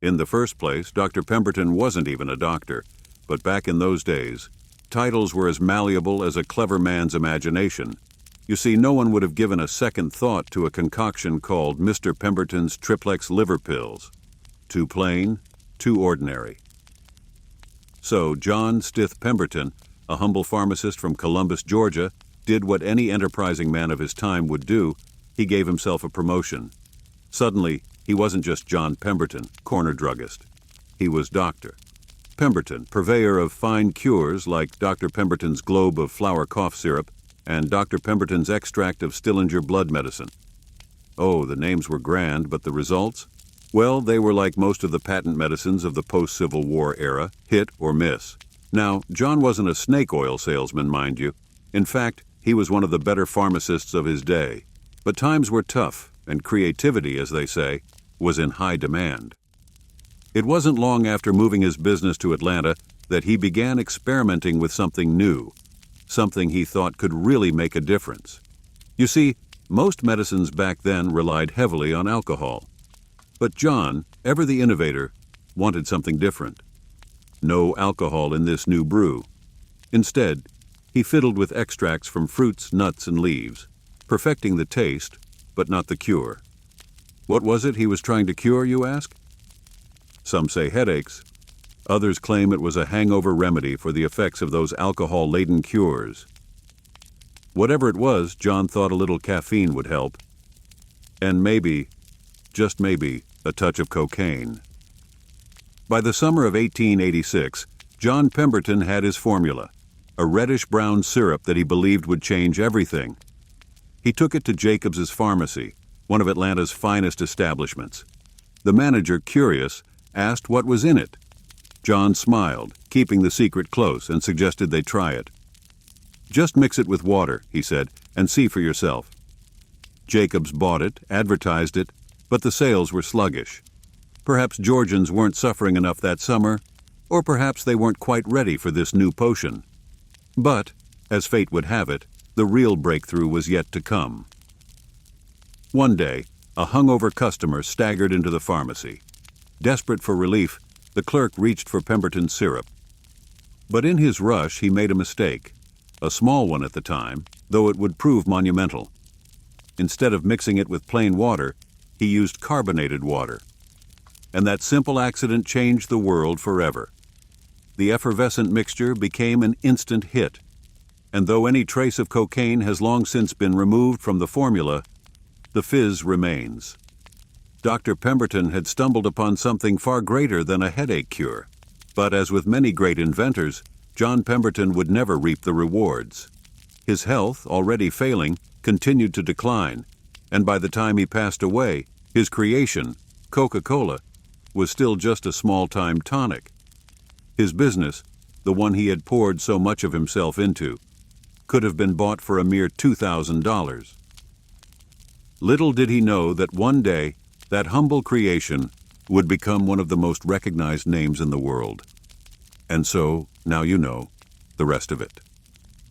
In the first place, Dr. Pemberton wasn't even a doctor, but back in those days, titles were as malleable as a clever man's imagination. You see, no one would have given a second thought to a concoction called Mr. Pemberton's Triplex Liver Pills. Too plain, too ordinary. So John Stith Pemberton, a humble pharmacist from Columbus, Georgia, did what any enterprising man of his time would do. He gave himself a promotion. Suddenly, he wasn't just John Pemberton, corner druggist. He was Dr. Pemberton, purveyor of fine cures like Dr. Pemberton's globe of flour cough syrup and Dr. Pemberton's extract of Stillinger blood medicine. Oh, the names were grand, but the results? Well, they were like most of the patent medicines of the post-Civil War era, hit or miss. Now, John wasn't a snake oil salesman, mind you. In fact, he was one of the better pharmacists of his day. But times were tough, and creativity, as they say, was in high demand. It wasn't long after moving his business to Atlanta that he began experimenting with something new, something he thought could really make a difference. You see, most medicines back then relied heavily on alcohol. But John, ever the innovator, wanted something different. No alcohol in this new brew. Instead, he fiddled with extracts from fruits, nuts, and leaves, perfecting the taste, but not the cure. What was it he was trying to cure, you ask? Some say headaches. Others claim it was a hangover remedy for the effects of those alcohol-laden cures. Whatever it was, John thought a little caffeine would help. And maybe, just maybe, a touch of cocaine. By the summer of 1886, John Pemberton had his formula, a reddish-brown syrup that he believed would change everything. He took it to Jacobs's Pharmacy, one of Atlanta's finest establishments. The manager, curious, asked what was in it. John smiled, keeping the secret close, and suggested they try it. "Just mix it with water," he said, "and see for yourself." Jacobs bought it, advertised it, but the sales were sluggish. Perhaps Georgians weren't suffering enough that summer, or perhaps they weren't quite ready for this new potion. But, as fate would have it, the real breakthrough was yet to come. One day, a hungover customer staggered into the pharmacy. Desperate for relief, the clerk reached for Pemberton's syrup. But in his rush, he made a mistake, a small one at the time, though it would prove monumental. Instead of mixing it with plain water, he used carbonated water. And that simple accident changed the world forever. The effervescent mixture became an instant hit. And though any trace of cocaine has long since been removed from the formula, the fizz remains. Dr. Pemberton had stumbled upon something far greater than a headache cure. But as with many great inventors, John Pemberton would never reap the rewards. His health, already failing, continued to decline, and by the time he passed away, his creation, Coca-Cola, was still just a small-time tonic. His business, the one he had poured so much of himself into, could have been bought for a mere $2,000. Little did he know that one day, that humble creation would become one of the most recognized names in the world. And so, now you know the rest of it.